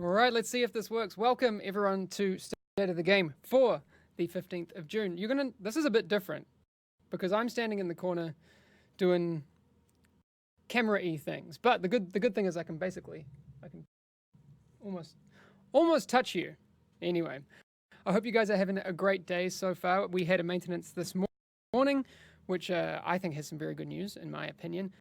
All right, let's see if this works. Welcome everyone to State of the Game for the 15th of June. This is a bit different because I'm standing in the corner doing camera-y things. But the good thing is I can almost touch you. Anyway, I hope you guys are having a great day so far. We had a maintenance this morning, which I think has some very good news in my opinion.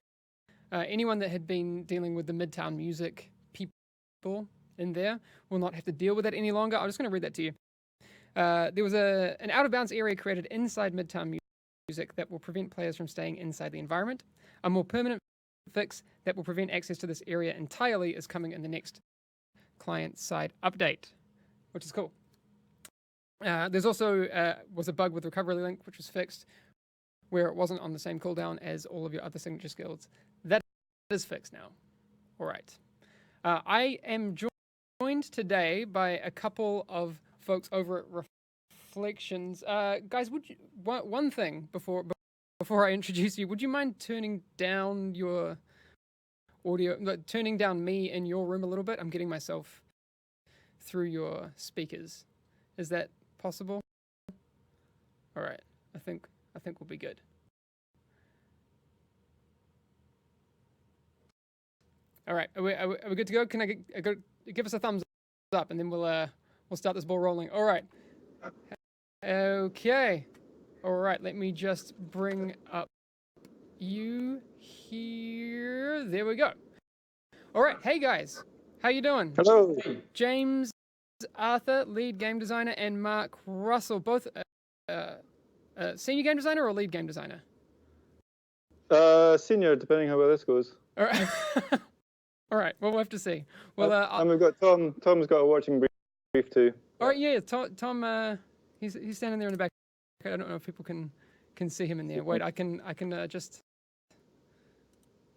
Anyone that had been dealing with the Midtown Music people in there will not have to deal with that any longer. I'm just going to read that to you. There was an out-of-bounds area created inside Midtown Music that will prevent players from staying inside the environment. A more permanent fix that will prevent access to this area entirely is coming in the next client-side update, which is cool. There's also was a bug with recovery link, which was fixed, where it wasn't on the same cooldown as all of your other signature skills. That is fixed now. All right. I am joined today by a couple of folks over at Reflections. Guys, one thing before I introduce you, would you mind turning down your audio, turning down me in your room a little bit? I'm getting myself through your speakers. Is that possible? All right. I think we'll be good. All right. Are we good to go? Can I give us a thumbs up, and then we'll start this ball rolling. All right. Okay. All right. Let me just bring up you here. There we go. All right. Hey guys, how you doing? Hello. James Arthur, lead game designer, and Mark Russell, both senior game designer or lead game designer? Senior, depending how well this goes. All right. All right. Well, we'll have to see. Well, and we've got Tom. Tom's got a watching brief too. All right. Yeah. Tom. He's standing there in the back. I don't know if people can see him in there. Wait. I can just.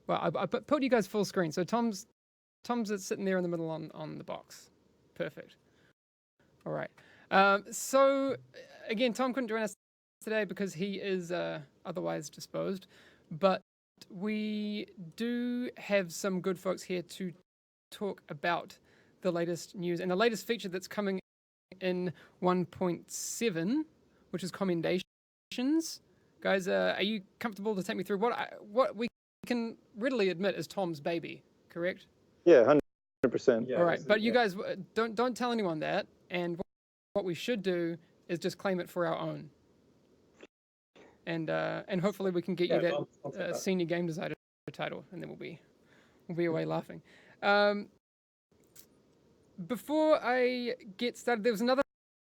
Well, I put you guys full screen. So Tom's sitting there in the middle on the box. Perfect. All right. So again, Tom couldn't join us today because he is otherwise disposed, but we do have some good folks here to talk about the latest news and the latest feature that's coming in 1.7, which is commendations. Guys, are you comfortable to take me through what we can readily admit is Tom's baby, correct? Yeah, 100%. Yeah, all right, but you guys don't tell anyone that, and what we should do is just claim it for our own. And hopefully we can get you that senior game designer title, and then we'll be away laughing. Before I get started, there was another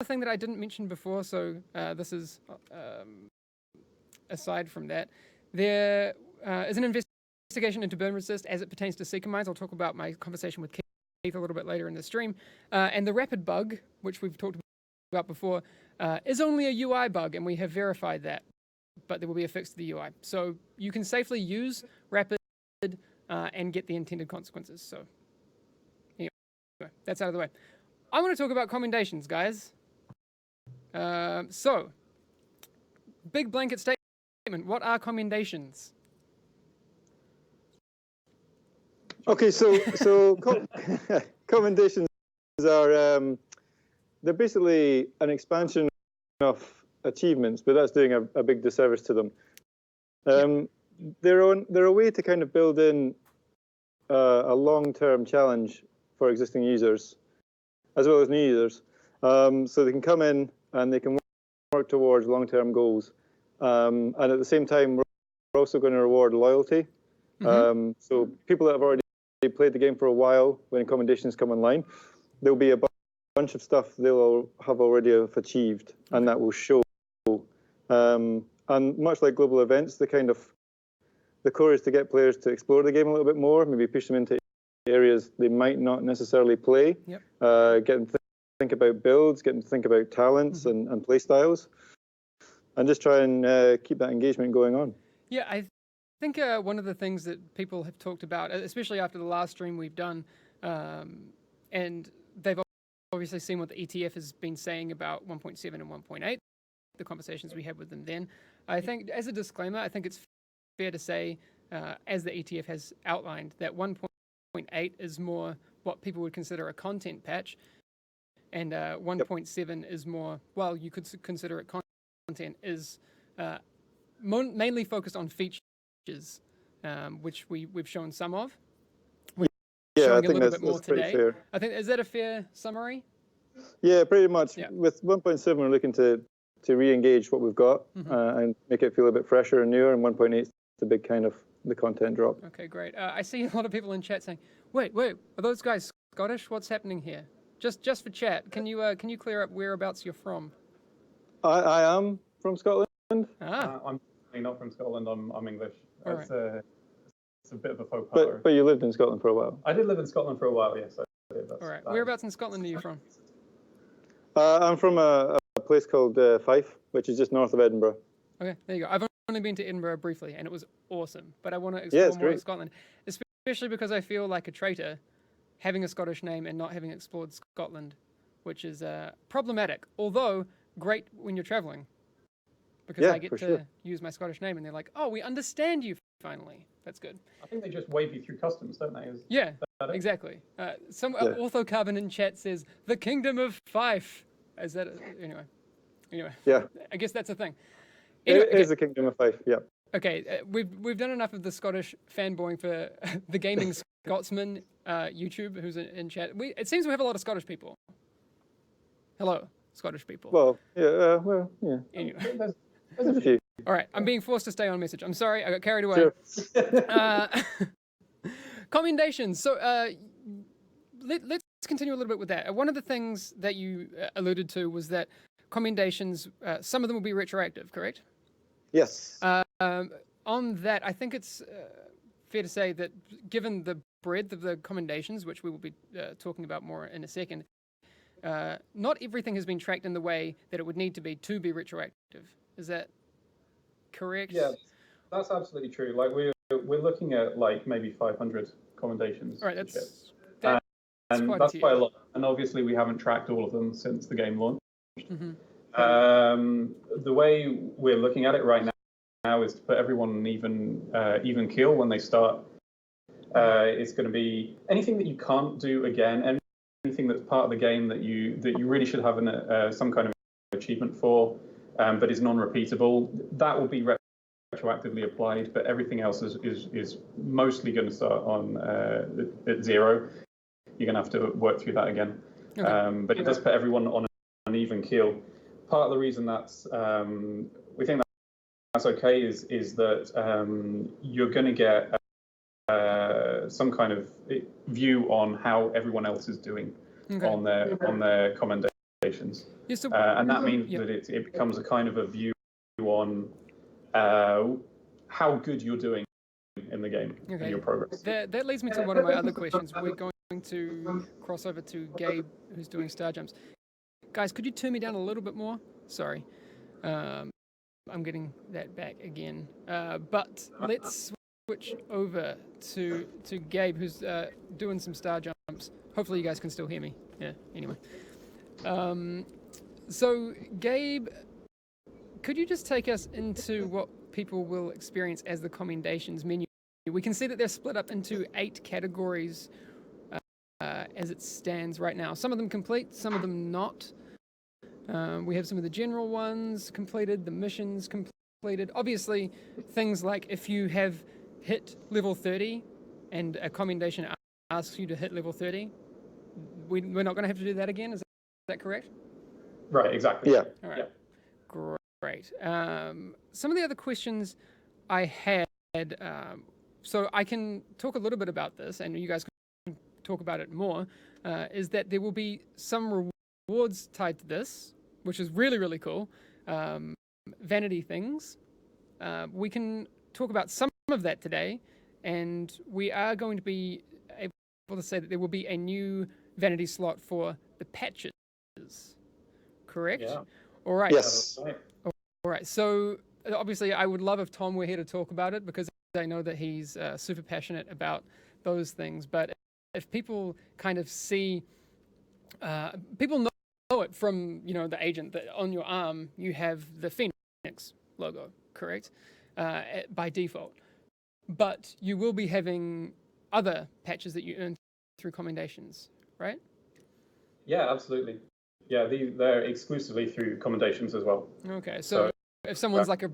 thing that I didn't mention before, so this is aside from that. There is an investigation into burn resist as it pertains to Seeker mines. I'll talk about my conversation with Keith a little bit later in the stream. And the rapid bug, which we've talked about before, is only a UI bug, and we have verified that. But there will be a fix to the UI. So you can safely use rapid and get the intended consequences. So anyway, that's out of the way. I want to talk about commendations, guys. So, big blanket statement. What are commendations? Okay, so commendations are they're basically an expansion of achievements, but that's doing a big disservice to them. They're a way to kind of build in a long-term challenge for existing users, as well as new users, so they can come in and they can work towards long-term goals. And at the same time, we're also going to reward loyalty. So people that have already played the game for a while, when commendations come online, there'll be a bunch of stuff they'll have already achieved, and that will show. And much like global events, the core is to get players to explore the game a little bit more, maybe push them into areas they might not necessarily play, get them to think about builds, get them to think about talents and play styles, and just try and keep that engagement going on. Yeah, I think one of the things that people have talked about, especially after the last stream we've done, and they've obviously seen what the ETF has been saying about 1.7 and 1.8, the conversations we had with them then. I think, as a disclaimer, I think it's fair to say, as the ETF has outlined, that 1.7 1.8 is more what people would consider a content patch, and 1.7 is more, well, you could consider it content, is mainly focused on features, which we've shown some of. We're showing a little bit more today. Fair. I think, is that a fair summary? Yeah, pretty much. Yeah. With 1.7, we're looking to re-engage what we've got and make it feel a bit fresher and newer, and 1.8 is the big kind of the content drop. Okay, great. I see a lot of people in chat saying, wait, are those guys Scottish? What's happening here? Just for chat, can you clear up whereabouts you're from? I am from Scotland. I'm not from Scotland. I'm English. It's a bit of a faux pas. But you lived in Scotland for a while. I did live in Scotland for a while. Yes, I did. All right. Whereabouts in Scotland are you from? I'm from a place called Fife, which is just north of Edinburgh. Okay, there you go. I've only been to Edinburgh briefly, and it was awesome. But I want to explore more of Scotland, especially because I feel like a traitor having a Scottish name and not having explored Scotland, which is problematic. Although great when you're traveling, because I get to use my Scottish name, and they're like, "Oh, we understand you finally." That's good. I think they just wave you through customs, don't they? Yeah, exactly. Some Orthocarbon in chat says the Kingdom of Fife. Is that anyway? Yeah. I guess that's a thing. Anyway, it is the Kingdom of Fife. Yeah. Okay, we've done enough of the Scottish fanboying for the Gaming Scotsman YouTube, who's in chat. It seems we have a lot of Scottish people. Hello, Scottish people. Well, yeah. Anyway. There's a few. All right, I'm being forced to stay on message. I'm sorry, I got carried away. Sure. Commendations. So let's continue a little bit with that. One of the things that you alluded to was that commendations, some of them will be retroactive, correct? Yes. On that, I think it's fair to say that given the breadth of the commendations, which we will be talking about more in a second, not everything has been tracked in the way that it would need to be retroactive. Is that correct? Yeah, that's absolutely true. Like we're looking at like maybe 500 commendations. All right, that's quite a lot. And obviously we haven't tracked all of them since the game launched. Mm-hmm. The way we're looking at it right now is to put everyone on even keel when they start. It's going to be anything that you can't do again, anything that's part of the game that you really should have some kind of achievement for, but is non-repeatable. That will be retroactively applied, but everything else is mostly going to start on at 0. You're going to have to work through that again. Okay. But it does put everyone on an even keel. Part of the reason that's we think that's okay is that you're going to get some kind of view on how everyone else is doing on their commendations. Yeah, so, and that means that it becomes a kind of a view on how good you're doing in the game and your progress. That leads me to one of my other questions. We're going to cross over to Gabe, who's doing star jumps. Guys, could you turn me down a little bit more? Sorry. I'm getting that back again. But let's switch over to Gabe, who's doing some star jumps. Hopefully you guys can still hear me. Yeah, anyway. So, Gabe, could you just take us into what people will experience as the commendations menu? We can see that they're split up into 8 categories as it stands right now. Some of them complete, some of them not. We have some of the general ones completed, the missions completed. Obviously, things like if you have hit level 30 and a commendation asks you to hit level 30, we're not going to have to do that again. Is that correct? Right, exactly. Yeah. All right. Yeah. Great. Some of the other questions I had, so I can talk a little bit about this, and you guys can talk about it more, is that there will be some rewards tied to this, which is really, really cool. Vanity things. We can talk about some of that today, and we are going to be able to say that there will be a new vanity slot for the patches. Correct? Yeah. All right. Yes. All right. So obviously, I would love if Tom were here to talk about it, because I know that he's super passionate about those things. But if people kind of see, people know it from the agent that on your arm you have the Phoenix logo, correct? By default. But you will be having other patches that you earn through commendations, right? Yeah, absolutely. Yeah, they're exclusively through commendations as well. Okay, so if someone's like a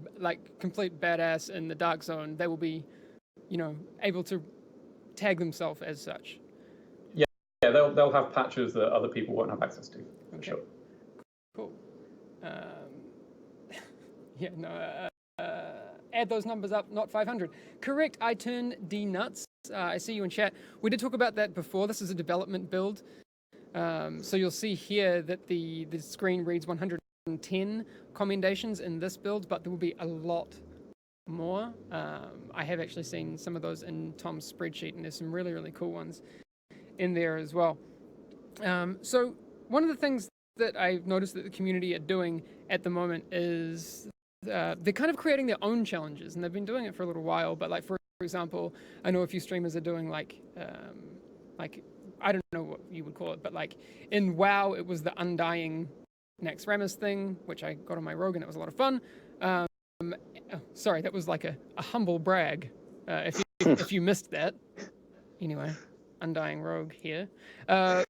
complete badass in the Dark Zone, they will be, able to tag themselves as such. Yeah, they'll have patches that other people won't have access to, for sure. Cool. Add those numbers up, not 500. Correct, I turn D nuts. I see you in chat. We did talk about that before. This is a development build. So you'll see here that the screen reads 110 commendations in this build, but there will be a lot more. I have actually seen some of those in Tom's spreadsheet, and there's some really, really cool ones in there as well. So one of the things that I've noticed that the community are doing at the moment is they're kind of creating their own challenges, and they've been doing it for a little while. But like for example, I know a few streamers are doing like I don't know what you would call it, but like in WoW, it was the Undying Naxxramas thing, which I got on my Rogue, and it was a lot of fun. Sorry, that was like a humble brag. If you missed that, anyway, Undying Rogue here. But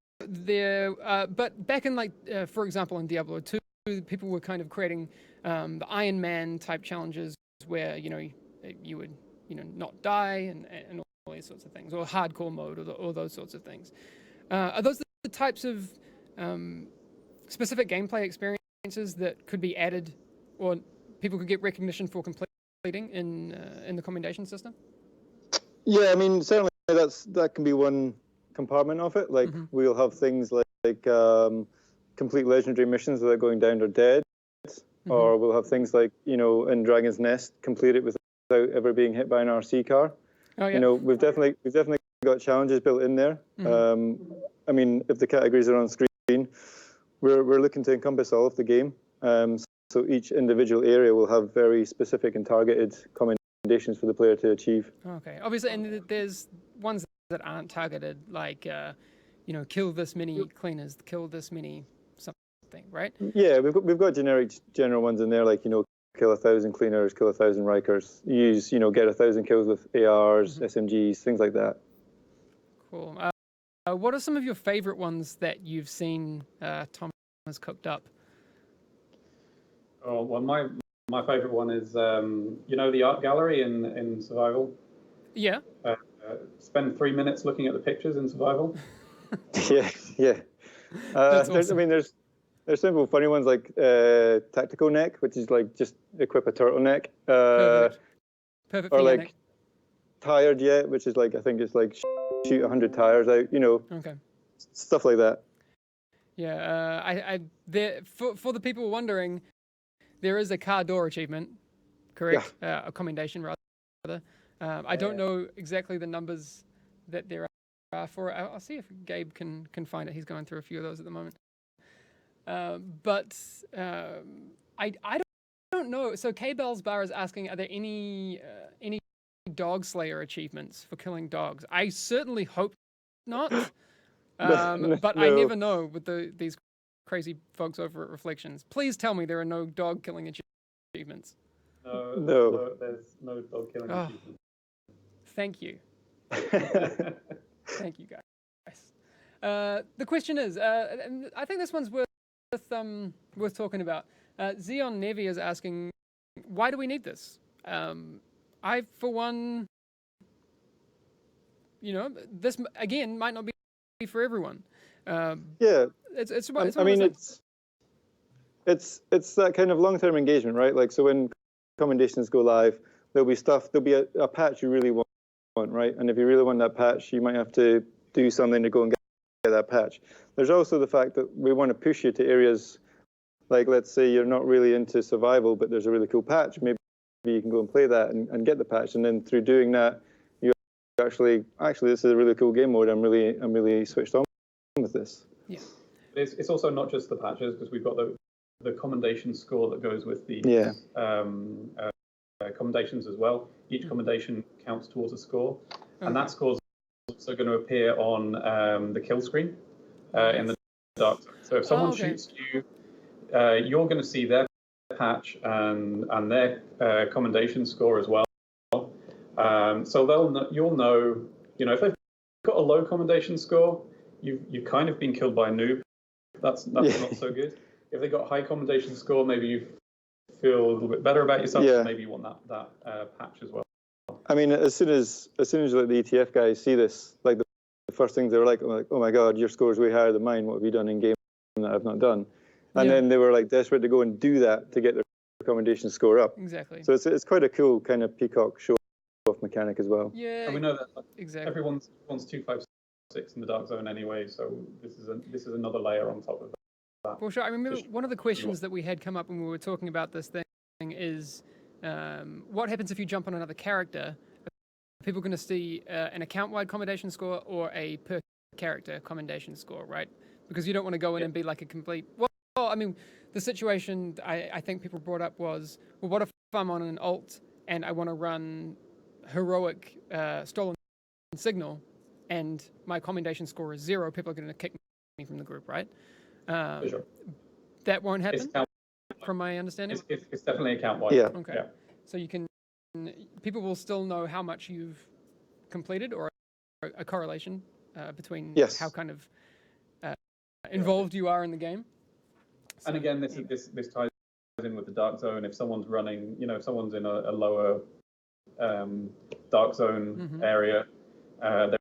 back in for example, in Diablo 2, people were kind of creating the Iron Man type challenges where you would not die and all these sorts of things, or hardcore mode, or those sorts of things. Are those the types of specific gameplay experiences that could be added, or people could get recognition for completing in the commendation system? Yeah, I mean, certainly that can be one compartment of it. Like we'll have things like complete legendary missions without going down or dead, or we'll have things like in Dragon's Nest, complete it without ever being hit by an RC car. Oh, yeah. We've definitely got challenges built in there. I mean, if the categories are on screen, we're looking to encompass all of the game. So each individual area will have very specific and targeted commendations for the player to achieve. Okay, obviously, and there's ones that aren't targeted, like kill this many cleaners, kill this many something, right? Yeah, we've got general ones in there, like kill 1,000 cleaners, kill 1,000 Rikers, use get 1,000 kills with ARs, SMGs, things like that. Cool. What are some of your favorite ones that you've seen Tom has cooked up? Oh, well, my favorite one is the art gallery in Survival. Yeah. Spend 3 minutes looking at the pictures in Survival. yeah. That's awesome. There's simple funny ones like tactical neck, which is like just equip a turtleneck. Perfect. Or like tired yet, which is like I think it's like shoot 100 tires out. Okay. Stuff like that. Yeah. For the people wondering, there is a car door achievement, correct? Yeah. A commendation rather. I don't know exactly the numbers that there are for it. I'll see if Gabe can find it. He's going through a few of those at the moment. But I don't know. So K-Bell's Bar is asking, are there any dog slayer achievements for killing dogs? I certainly hope not. But no. I never know with these crazy folks over at Reflections. Please tell me there are no dog killing achievements. No, there's no dog killing achievements. Thank you. Thank you, guys. The question is, I think this one's worth talking about. Zion Nevi is asking, why do we need this? I, for one, this again might not be for everyone. Yeah, it's that kind of long-term engagement, right? Like, so when commendations go live, there'll be a patch you really want, right? And if you really want that patch, you might have to do something to go and get that patch. There's also the fact that we want to push you to areas like, let's say you're not really into survival, but there's a really cool patch. Maybe you can go and play that and get the patch. And then through doing that, you actually, this is a really cool game mode. I'm really switched on with this. Yeah. It's also not just the patches, because we've got the commendation score that goes with the commendations as well. Each commendation counts towards a score, and that score is also going to appear on the kill screen in the dark zone. So if someone shoots you, you're going to see their patch and their commendation score as well. So you'll know, if they've got a low commendation score, you've kind of been killed by a noob. That's not so good. If they got high commendation score, maybe you feel a little bit better about yourself. Yeah. Maybe you want that patch as well. I mean, as soon as like the ETF guys see this, like the first things they were like, oh my God, your score's way higher than mine. What have you done in game that I've not done? And then they were like desperate to go and do that to get their recommendation score up. Exactly. So it's quite a cool kind of peacock show off mechanic as well. Yeah. And we know that exactly. everyone's 256 in the dark zone anyway, so this is another layer on top of that. For sure. I remember one of the questions that we had come up when we were talking about this thing is, what happens if you jump on another character? Are people going to see an account-wide commendation score or a per-character commendation score, right? Because you don't want to go in and be like a complete... Well, I mean, the situation I think people brought up was, well, what if I'm on an alt and I want to run heroic stolen signal and my commendation score is 0, people are going to kick me from the group, right? For sure. That won't happen, from my understanding? It's definitely account-wide. Yeah. Okay. Yeah. So people will still know how much you've completed, or a correlation between how kind of involved you are in the game. So, and again, this ties in with the dark zone. If someone's running, if someone's in a lower dark zone area, they're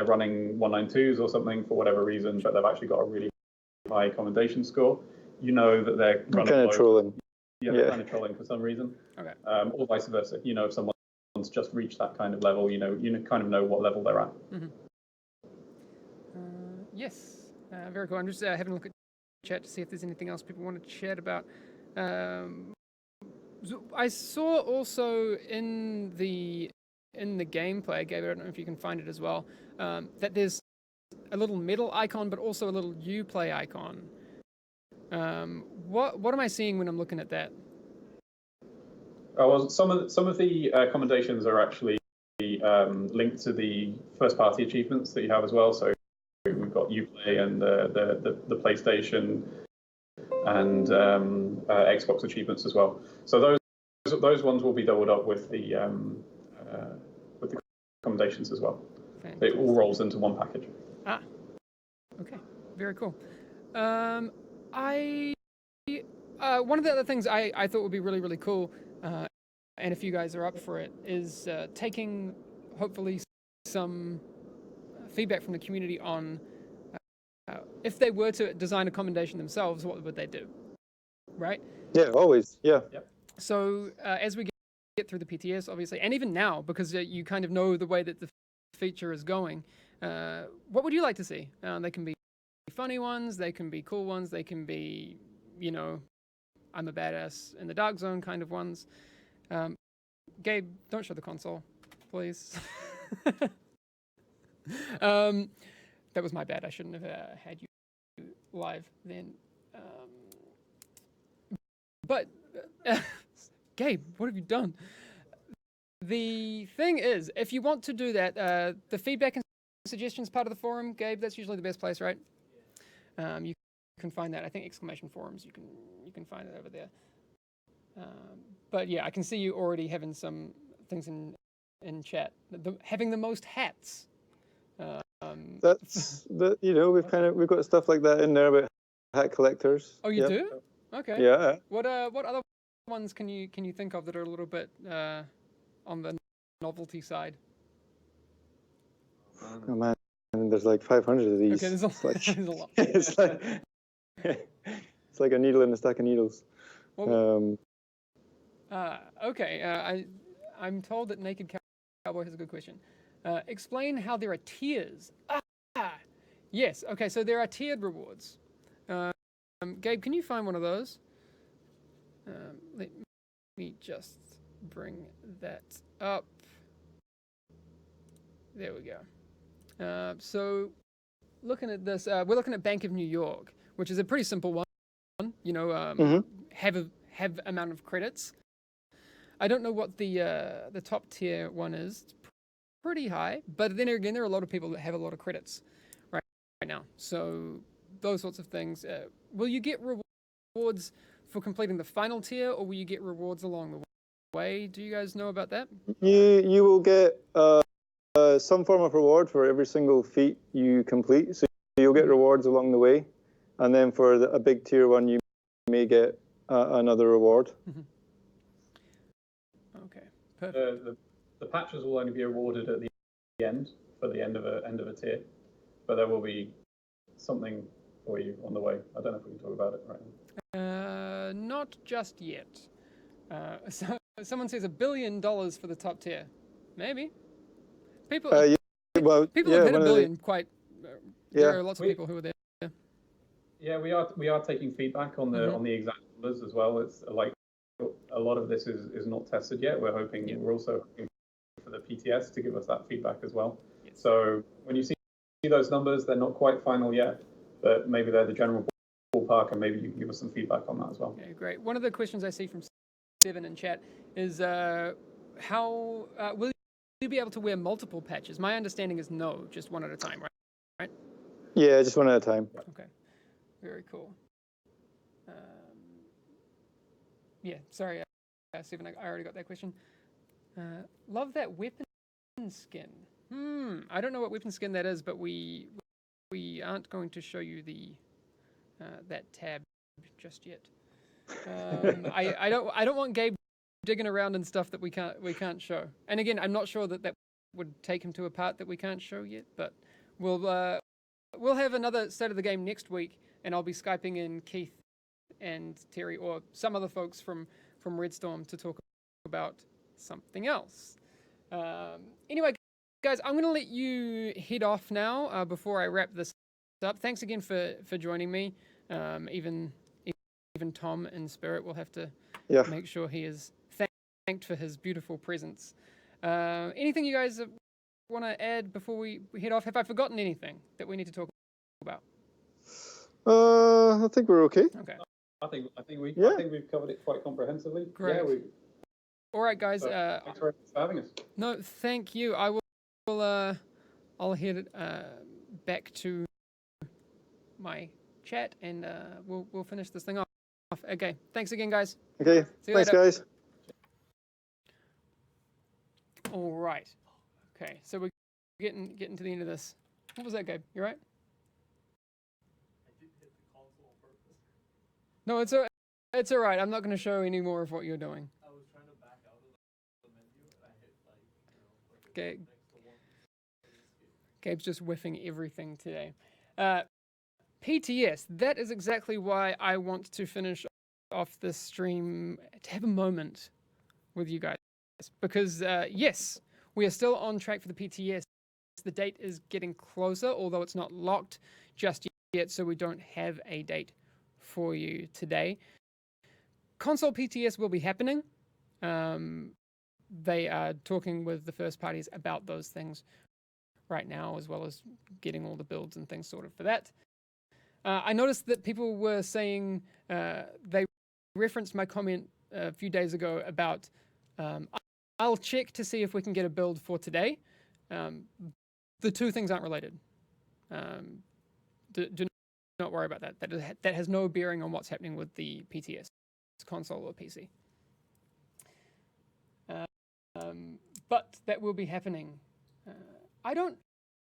running 192s or something for whatever reason, but they've actually got a really high commendation score. You know that they're running kind of trolling. Yeah, they're kind of trolling for some reason. Okay. Or vice versa. If someone's just reached that kind of level, you kind of know what level they're at. Yes. Very cool. I'm just having a look at chat to see if there's anything else people want to chat about. I saw also in the gameplay, Gabe, I don't know if you can find it as well, that there's a little medal icon, but also a little Uplay icon. What am I seeing when I'm looking at that? Oh, well, some of the commendations are actually linked to the first-party achievements that you have as well. So we've got Uplay and the PlayStation and Xbox achievements as well. So those ones will be doubled up with the commendations as well. Fantastic. It all rolls into one package. Ah, okay, very cool. One of the other things I thought would be really, really cool, and if you guys are up for it, is taking hopefully some feedback from the community on if they were to design a commendation themselves, what would they do, right? Yeah, always, yeah. Yep. So as we get through the PTS, obviously, and even now, because you kind of know the way that the feature is going, what would you like to see? They can be funny ones, they can be cool ones, they can be, I'm a badass in the dark zone kind of ones. Gabe, don't show the console, please. That was my bad. I shouldn't have had you live then. But Gabe, what have you done? The thing is, if you want to do that, the feedback and suggestions part of the forum, Gabe, that's usually the best place, right? You can find that. I think exclamation forums. You can find it over there. But yeah, I can see you already having some things in chat. Having the most hats. That's we've got stuff like that in there about hat collectors. Oh, you do? Okay. Yeah. What other ones can you think of that are a little bit on the novelty side? Oh man, there's like 500 of these. Okay, there's a lot. It's like a needle in a stack of needles. Well, okay. I'm told that Naked Cowboy has a good question. Explain how there are tiers. Yes. Okay, so there are tiered rewards. Gabe, can you find one of those? Let me just bring that up. There we go. So looking at this, we're looking at Bank of New York, which is a pretty simple one. Have amount of credits. I don't know what the top tier one is. It's pretty high, but then again, there are a lot of people that have a lot of credits right now. So those sorts of things. Will you get rewards for completing the final tier, or will you get rewards along the way? Do you guys know about that? You will get some form of reward for every single feat you complete. So you'll get rewards along the way. And then for a big tier 1, you may get another reward. Okay, perfect. The patches will only be awarded at the end, for the end of a tier. But there will be something for you on the way. I don't know if we can talk about it right now. Not just yet. So someone says $1 billion for the top tier. Maybe. People Well, have hit $1 billion quite. There Yeah. are lots of people who are there. Yeah, we are taking feedback on the exact numbers as well. It's like a lot of this is not tested yet. We're hoping we're also hoping for the PTS to give us that feedback as well. Yes. So when you see those numbers, they're not quite final yet, but maybe they're the general ballpark, and maybe you can give us some feedback on that as well. Okay, great. One of the questions I see from Seven in chat is how will you be able to wear multiple patches? My understanding is no, just one at a time, right? Yeah, just one at a time. Okay, very cool. Yeah, sorry, Seven, I already got that question. Love that weapon skin. I don't know what weapon skin that is, but we aren't going to show you the that tab just yet. I don't want Gabe digging around in stuff that we can't show. And again, I'm not sure that would take him to a part that we can't show yet, but we'll have another state of the game next week, and I'll be Skyping in Keith and Terry or some other folks from Redstorm to talk about something else. Anyway, guys, I'm going to let you head off now before I wrap this up. Thanks again for joining me. Even Tom in spirit will have to make sure he is thanked for his beautiful presence. Anything you guys want to add before we head off? Have I forgotten anything that we need to talk about? I think we're okay. Okay. I think we've covered it quite comprehensively. Great. Yeah, all right, guys. Thanks for having us. No, thank you. I will. I'll head back to my chat, and we'll finish this thing off. Okay. Thanks again, guys. Okay. See you Thanks, later. guys. All right. Okay. So we're getting to the end of this. What was that, Gabe? You right? I did hit the console on purpose. No, it's all right. I'm not going to show any more of what you're doing. I was trying to back out of the menu, and I hit Okay. next to one. Gabe's just whiffing everything today. PTS, that is exactly why I want to finish off this stream, to have a moment with you guys. Because, yes, we are still on track for the PTS. The date is getting closer, although it's not locked just yet, so we don't have a date for you today. Console PTS will be happening. They are talking with the first parties about those things right now, as well as getting all the builds and things sorted for that. I noticed that people were saying they referenced my comment a few days ago about I'll check to see if we can get a build for today. The two things aren't related. Do not worry about that. That has no bearing on what's happening with the PTS, console or PC. But that will be happening. I don't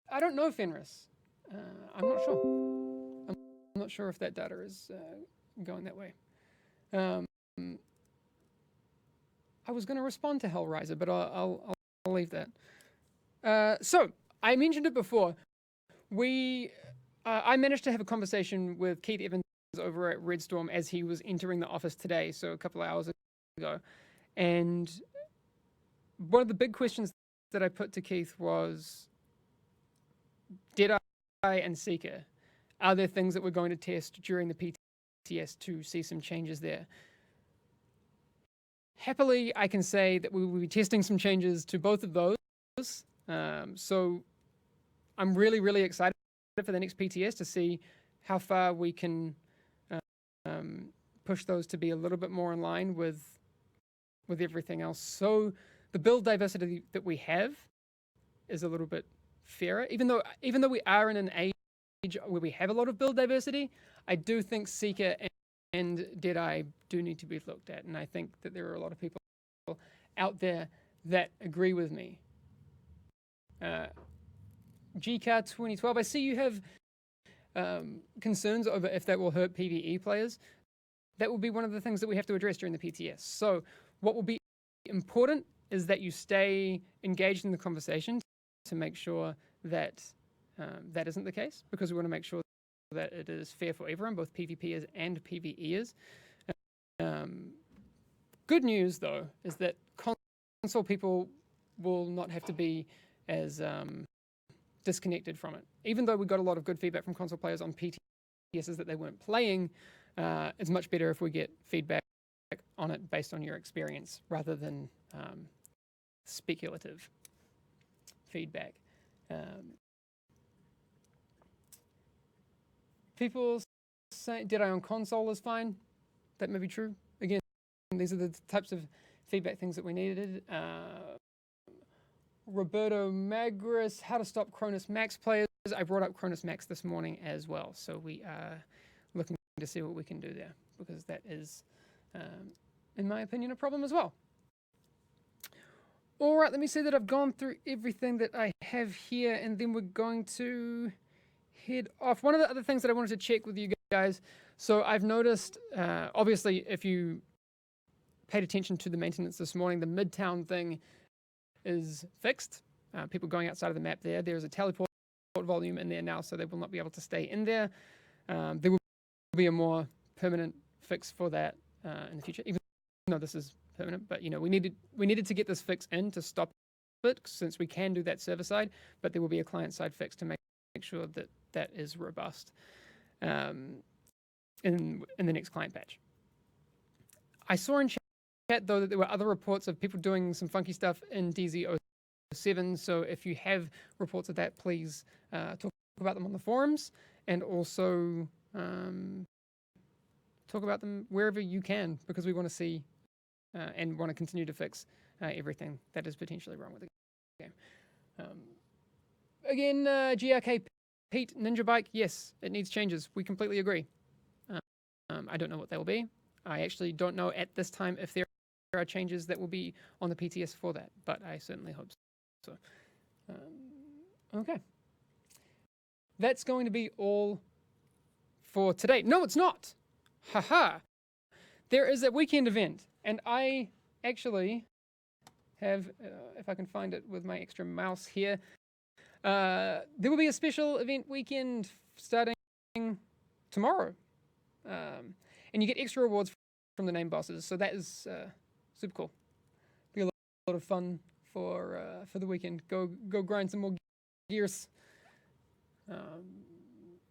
know, Fenris. I'm not sure. I'm not sure if that data is going that way. I was going to respond to Hellraiser, but I'll leave that. So I mentioned it before. I managed to have a conversation with Keith Evans over at Redstorm as he was entering the office today, so a couple of hours ago. And one of the big questions that I put to Keith was, Deadeye and Seeker, are there things that we're going to test during the PTS to see some changes there? Happily, I can say that we will be testing some changes to both of those. So I'm really, really excited for the next PTS to see how far we can push those to be a little bit more in line with everything else. So the build diversity that we have is a little bit fairer. Even though we are in an age where we have a lot of build diversity, I do think Seeker and Deadeye do need to be looked at, and I think that there are a lot of people out there that agree with me. GTX1080. I see you have concerns over if that will hurt PvE players. That will be one of the things that we have to address during the PTS. So what will be important is that you stay engaged in the conversation to make sure that that isn't the case, because we want to make sure that it is fair for everyone, both PvPers and PvEers. Good news, though, is that console people will not have to be as disconnected from it. Even though we got a lot of good feedback from console players on PTSs that they weren't playing, it's much better if we get feedback on it based on your experience rather than speculative feedback. People say, did I on console is fine? That may be true. Again, these are the types of feedback things that we needed. Roberto Magris, how to stop Cronus Max players. I brought up Cronus Max this morning as well, so we are looking to see what we can do there, because that is, in my opinion, a problem as well. All right, let me see that I've gone through everything that I have here, and then we're going to head off. One of the other things that I wanted to check with you guys, so I've noticed, obviously, if you paid attention to the maintenance this morning, the Midtown thing is fixed. People going outside of the map there. There's a teleport volume in there now, so they will not be able to stay in there. There will be a more permanent fix for that in the future, even though this is permanent. But we needed to get this fix in to stop it, since we can do that server side. But there will be a client side fix to make sure that that is robust in the next client patch. I saw in chat, though, that there were other reports of people doing some funky stuff in DZ07. So if you have reports of that, please talk about them on the forums, and also talk about them wherever you can, because we want to see and want to continue to fix everything that is potentially wrong with the game. Again, GRK Pete, Ninja Bike, yes, it needs changes. We completely agree. I don't know what they will be. I actually don't know at this time if there are changes that will be on the PTS for that, but I certainly hope so. Okay. That's going to be all for today. No, it's not. Haha. There is a weekend event, and I actually have, if I can find it with my extra mouse here, there will be a special event weekend starting tomorrow. And you get extra rewards from the name bosses, so that is super cool. Be a lot of fun for the weekend. Go grind some more gears.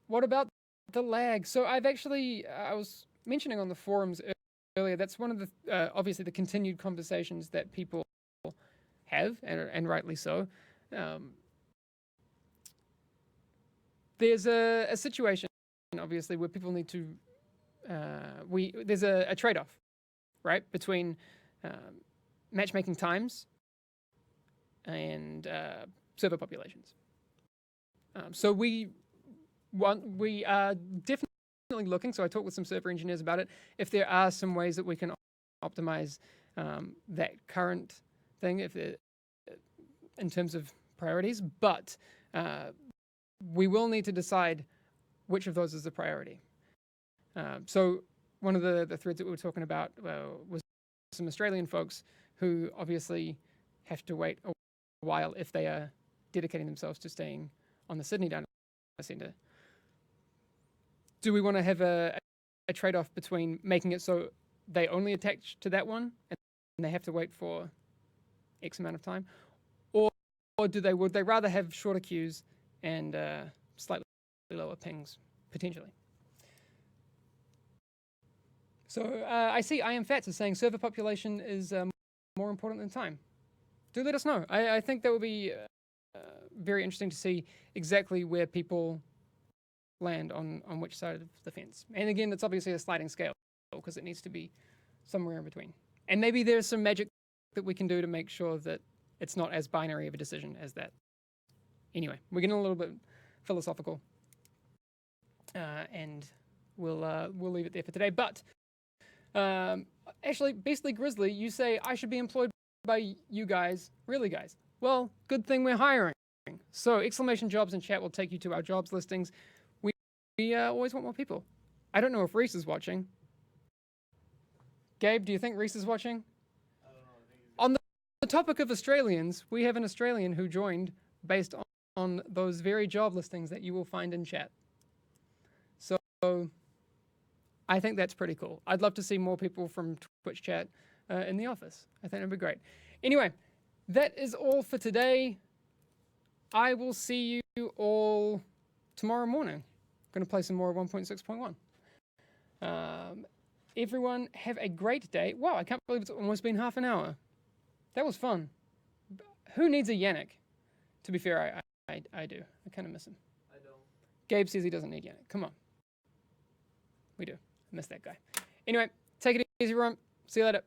What about the lag? So I was mentioning on the forums earlier, that's one of the obviously the continued conversations that people have, and rightly so. There's a situation, obviously, where people need to there's a trade-off, right, between matchmaking times and server populations. So we are definitely looking. So I talked with some server engineers about it. If there are some ways that we can optimize that current thing, in terms of priorities, but we will need to decide which of those is the priority. So one of the threads that we were talking about was some Australian folks who obviously have to wait a while if they are dedicating themselves to staying on the Sydney Data Centre. Do we want to have a trade-off between making it so they only attach to that one and they have to wait for X amount of time, or would they rather have shorter queues and slightly lower pings potentially? So I see I Am Fats is saying server population is more important than time. Do let us know. I think that would be very interesting to see exactly where people land on which side of the fence. And again, it's obviously a sliding scale because it needs to be somewhere in between. And maybe there's some magic that we can do to make sure that it's not as binary of a decision as that. Anyway, we're getting a little bit philosophical, and we'll leave it there for today. But actually, Beastly Grizzly, you say I should be employed by you guys. Really, guys? Well, good thing we're hiring. So exclamation jobs in chat will take you to our jobs listings. We always want more people. I don't know if Reese is watching. Gabe, do you think Reese is watching? I don't know. I think On the topic of Australians, we have an Australian who joined based on those very job listings that you will find in chat. So I think that's pretty cool. I'd love to see more people from Twitch chat in the office. I think that'd be great. Anyway, that is all for today. I will see you all tomorrow morning. Going to play some more 1.6.1. Everyone have a great day. Wow, I can't believe it's almost been half an hour. That was fun. Who needs a Yannick? To be fair, I do. I kind of miss him. I don't. Gabe says he doesn't need Yannick. Come on. We do. I miss that guy. Anyway, take it easy, everyone. See you later.